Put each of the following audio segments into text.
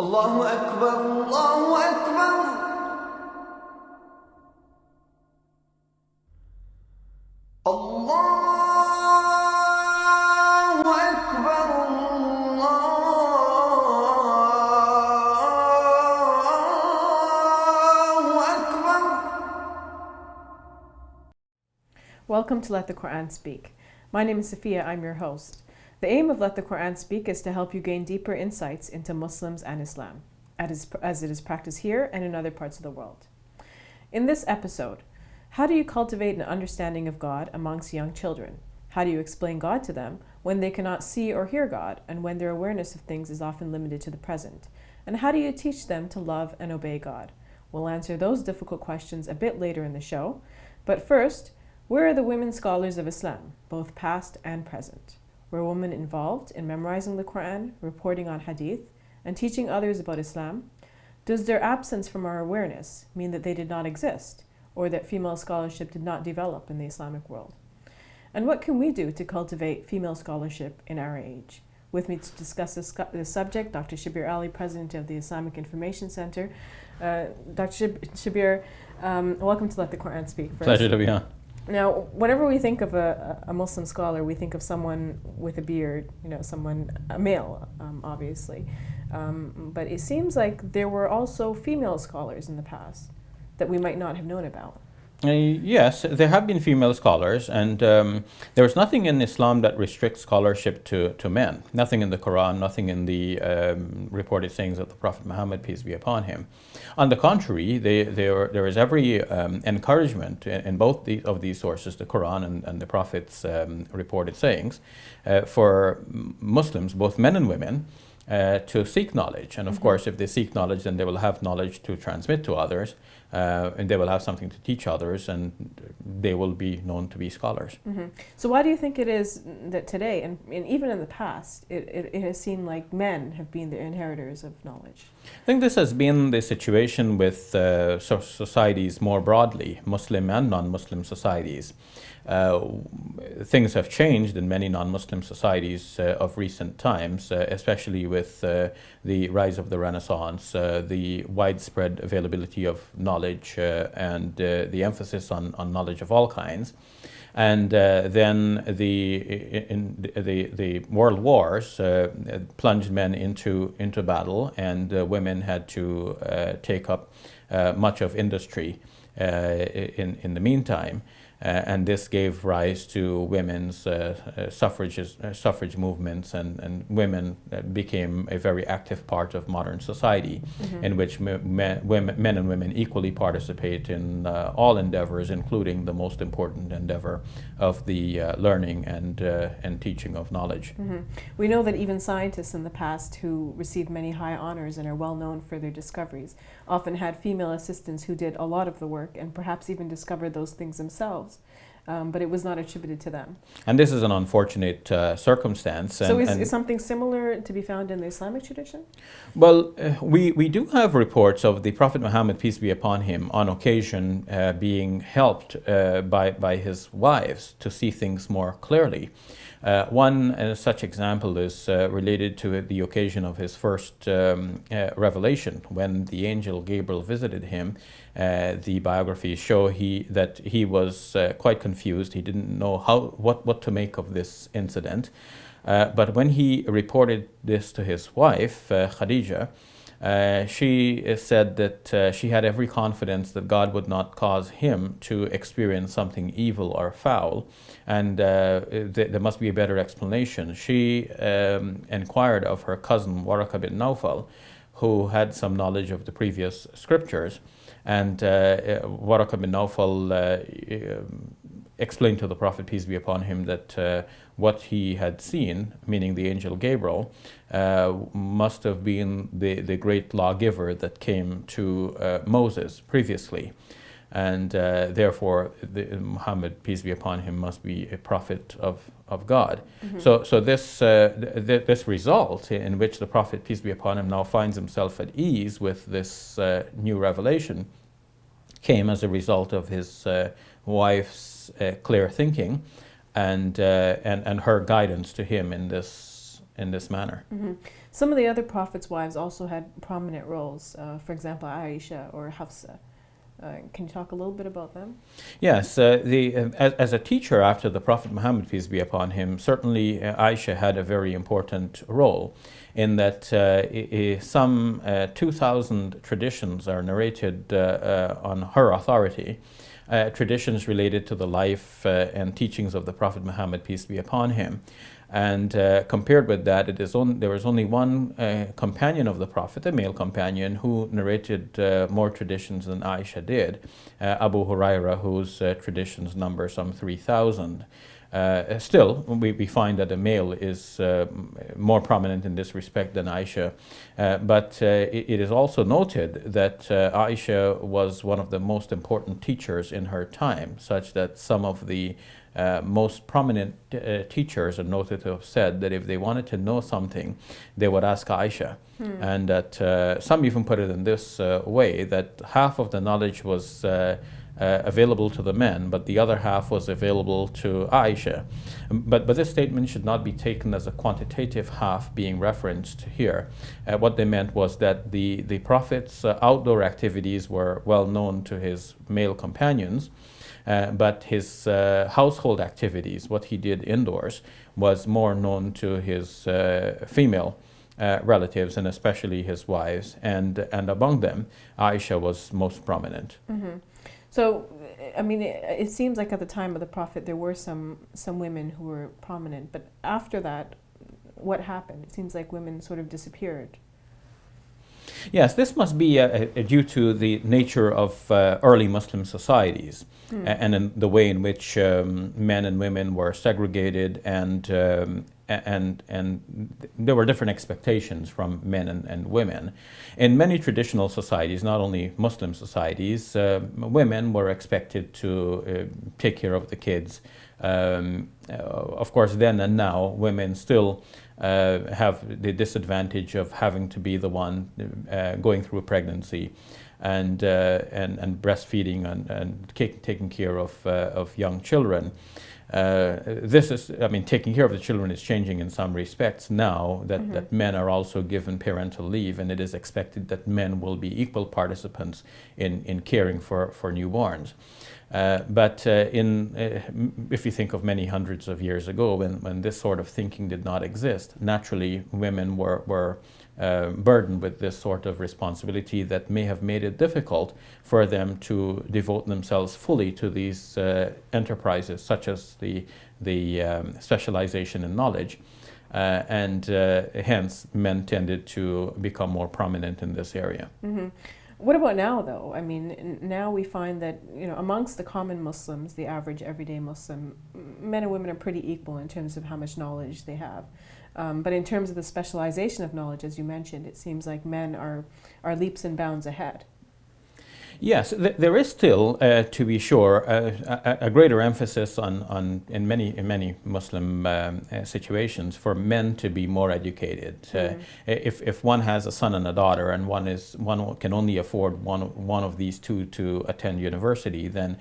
الله أكبر الله أكبر الله أكبر الله أكبر. Welcome to Let the Quran Speak. My name is Sophia, I'm your host. The aim of Let the Quran Speak is to help you gain deeper insights into Muslims and Islam, as it is practiced here and in other parts of the world. In this episode, how do you cultivate an understanding of God amongst young children? How do you explain God to them when they cannot see or hear God and when their awareness of things is often limited to the present? And how do you teach them to love and obey God? We'll answer those difficult questions a bit later in the show. But first, where are the women scholars of Islam, both past and present? Were women involved in memorizing the Quran, reporting on hadith, and teaching others about Islam? Does their absence from our awareness mean that they did not exist, or that female scholarship did not develop in the Islamic world? And what can we do to cultivate female scholarship in our age? With me to discuss this subject, Dr. Shabir Ali, President of the Islamic Information Center. Dr. Shabir, welcome to Let the Quran Speak. First. Pleasure to be on. Now, whenever we think of a Muslim scholar, we think of someone with a beard, a male, obviously. But it seems like there were also female scholars in the past that we might not have known about. Yes, there have been female scholars, and there is nothing in Islam that restricts scholarship to men. Nothing in the Quran, nothing in the reported sayings of the Prophet Muhammad, peace be upon him. On the contrary, there is every encouragement in both of these sources, the Quran and the Prophet's reported sayings, for Muslims, both men and women, to seek knowledge. And of course, if they seek knowledge, then they will have knowledge to transmit to others, and they will have something to teach others, and they will be known to be scholars. So why do you think it is that today, and even in the past, it has seemed like men have been the inheritors of knowledge? I think this has been the situation with societies more broadly, Muslim and non-Muslim societies. Things have changed in many non-Muslim societies of recent times, especially with the rise of the Renaissance, the widespread availability of knowledge, and the emphasis on knowledge of all kinds. And then the world wars plunged men into battle, and women had to take up much of industry in the meantime. And this gave rise to women's suffrage movements, and women became a very active part of modern society, in which men and women equally participate in all endeavors, including the most important endeavor of the learning and teaching of knowledge. We know that even scientists in the past who received many high honors and are well known for their discoveries often had female assistants who did a lot of the work and perhaps even discovered those things themselves. But it was not attributed to them. And this is an unfortunate circumstance. So is something similar to be found in the Islamic tradition? Well, we do have reports of the Prophet Muhammad, peace be upon him, on occasion being helped by his wives to see things more clearly. One such example is related to the occasion of his first revelation, when the angel Gabriel visited him. The biographies show that he was quite confused. He didn't know what to make of this incident. But when he reported this to his wife, Khadija, she said that she had every confidence that God would not cause him to experience something evil or foul, and there must be a better explanation. She inquired of her cousin Waraka bin Nawfal, who had some knowledge of the previous scriptures, and Waraka bin Nawfal explained to the Prophet, peace be upon him, that what he had seen, meaning the angel Gabriel, must have been the great lawgiver that came to Moses previously. And therefore, Muhammad, peace be upon him, must be a prophet of God. So this result, in which the Prophet, peace be upon him, now finds himself at ease with this new revelation, came as a result of his wife's clear thinking and her guidance to him in this manner. Some of the other prophets' wives also had prominent roles. For example, Aisha or Hafsa. Can you talk a little bit about them? Yes, as a teacher after the Prophet Muhammad, peace be upon him, certainly Aisha had a very important role in that some 2,000 traditions are narrated on her authority, traditions related to the life and teachings of the Prophet Muhammad, peace be upon him. And compared with that, there was only one companion of the Prophet, a male companion, who narrated more traditions than Aisha did, Abu Huraira, whose traditions number some 3,000. Still, we find that a male is more prominent in this respect than Aisha. But it is also noted that Aisha was one of the most important teachers in her time, such that some of the most prominent teachers are noted to have said that if they wanted to know something, they would ask Aisha. And that some even put it in this way, that half of the knowledge was available to the men, but the other half was available to Aisha. But this statement should not be taken as a quantitative half being referenced here. What they meant was that the Prophet's outdoor activities were well known to his male companions, but his household activities, what he did indoors, was more known to his female relatives, and especially his wives, and among them, Aisha was most prominent. Mm-hmm. So, I mean, it seems like at the time of the Prophet there were some women who were prominent, but after that, what happened? It seems like women sort of disappeared. Yes, this must be due to the nature of early Muslim societies and in the way in which men and women were segregated, and there were different expectations from men and women. In many traditional societies, not only Muslim societies, women were expected to take care of the kids. Of course, then and now, women still have the disadvantage of having to be the one going through a pregnancy and breastfeeding and taking care of young children. Taking care of the children is changing in some respects now that men are also given parental leave, and it is expected that men will be equal participants in caring for newborns. But if you think of many hundreds of years ago, when this sort of thinking did not exist, naturally women were burdened with this sort of responsibility that may have made it difficult for them to devote themselves fully to these enterprises, such as the specialization in knowledge. And hence, men tended to become more prominent in this area. Mm-hmm. What about now, though? I mean, now we find that, amongst the common Muslims, the average everyday Muslim, men and women are pretty equal in terms of how much knowledge they have. But in terms of the specialization of knowledge, as you mentioned, it seems like men are leaps and bounds ahead. Yes, there is still, to be sure, a greater emphasis in many Muslim situations for men to be more educated. If one has a son and a daughter, and one can only afford one of these two to attend university, then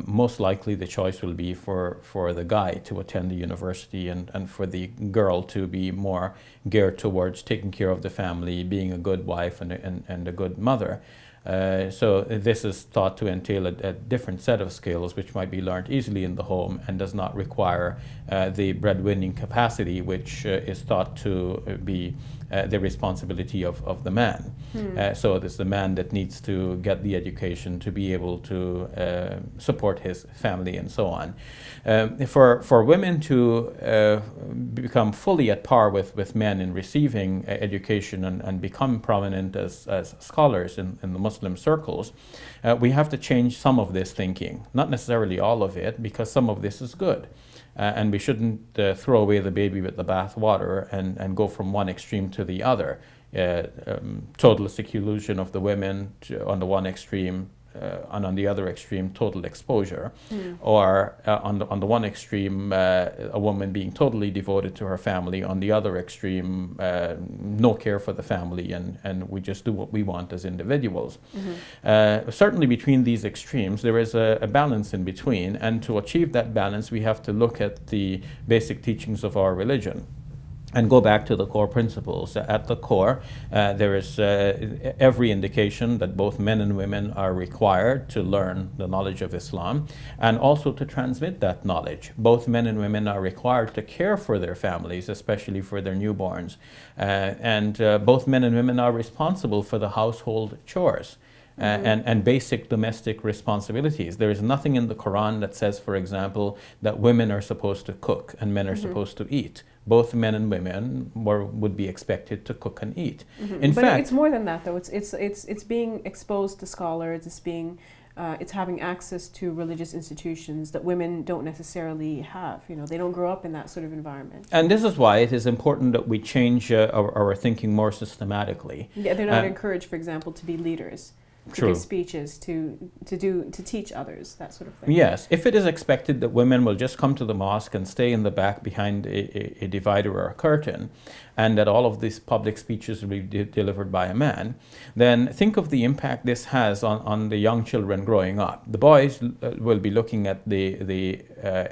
most likely the choice will be for the guy to attend the university, and for the girl to be more geared towards taking care of the family, being a good wife and a good mother. So this is thought to entail a different set of skills which might be learned easily in the home and does not require the breadwinning capacity which is thought to be the responsibility of the man. So it is the man that needs to get the education to be able to support his family and so on. For women to become fully at par with men in receiving education and become prominent as scholars in the Muslim circles, we have to change some of this thinking. Not necessarily all of it, because some of this is good. And we shouldn't throw away the baby with the bathwater and go from one extreme to the other. Total seclusion of the women on the one extreme, and on the other extreme, total exposure. Or on the one extreme, a woman being totally devoted to her family. On the other extreme, no care for the family, and we just do what we want as individuals. Certainly between these extremes, there is a balance in between, and to achieve that balance, we have to look at the basic teachings of our religion. and go back to the core principles. At the core, there is every indication that both men and women are required to learn the knowledge of Islam and also to transmit that knowledge. Both men and women are required to care for their families, especially for their newborns. And both men and women are responsible for the household chores. And basic domestic responsibilities. There is nothing in the Quran that says, for example, that women are supposed to cook and men are supposed to eat. Both men and women would be expected to cook and eat. In But fact, it's more than that, though. It's being exposed to scholars. It's having access to religious institutions that women don't necessarily have. You know, they don't grow up in that sort of environment. and this is why it is important that we change our thinking more systematically. Yeah, they're not encouraged, for example, to be leaders. To True. give speeches, to teach others, that sort of thing. Yes, if it is expected that women will just come to the mosque and stay in the back behind a divider or a curtain, and that all of these public speeches will be delivered by a man, then think of the impact this has on the young children growing up. The boys will be looking at the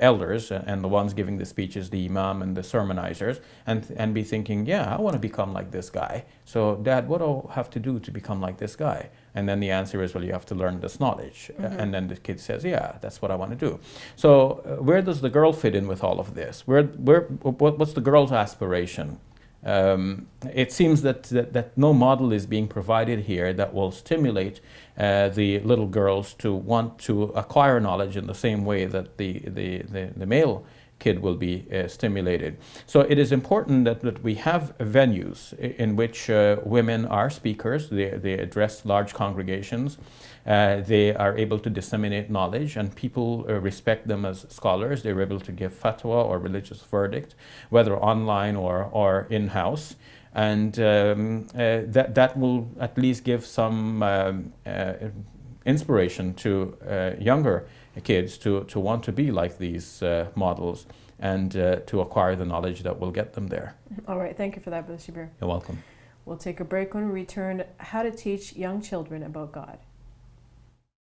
elders and the ones giving the speeches, the imam and the sermonizers, and be thinking, yeah, I want to become like this guy. So, Dad, what do I have to do to become like this guy? And then the answer is, well, you have to learn this knowledge. And then the kid says, yeah, that's what I want to do. So where does the girl fit in with all of this? What's the girl's aspiration? It seems that no model is being provided here that will stimulate the little girls to want to acquire knowledge in the same way that the male kid will be stimulated. So it is important that we have venues in which women are speakers, they address large congregations, they are able to disseminate knowledge, and people respect them as scholars. They're able to give fatwa or religious verdict, whether online or in-house. And that will at least give some inspiration to younger kids to want to be like these models and to acquire the knowledge that will get them there. All right, thank you for that, Brother Shabir. You're welcome. We'll take a break. When we return, how to teach young children about God.